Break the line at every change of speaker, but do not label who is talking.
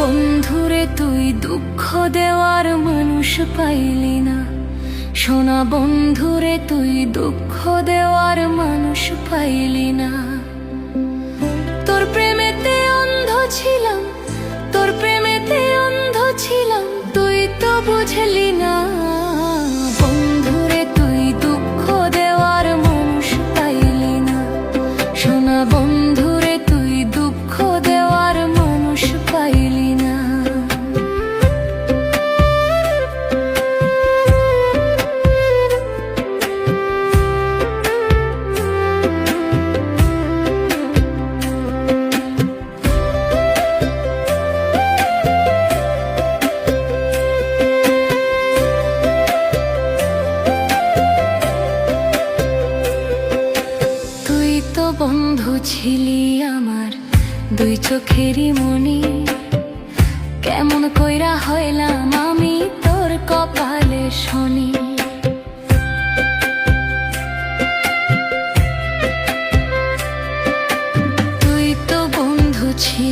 বন্ধুরে তুই দুঃখ দেওয়ার মানুষ পাইলি না, সোনা বন্ধুরে তুই দুঃখ দেওয়ার মানুষ পাইলি না। তোর প্রেমেতে অন্ধ ছিলাম, তোর প্রেমেতে অন্ধ ছিলাম, তুই তো বুঝলি না। বন্ধুরে তুই দুঃখ দেওয়ার মানুষ পাইলি না, সোনা বন্ধুরে তুই দুঃখ দেওয়ার মানুষ পাইলি না। বন্ধু ছিলি আমার দুই চোখেরই মনি, কেমন কইরা হইলাম আমি তোর কপালে শনি। তুই তো বন্ধু ছিলি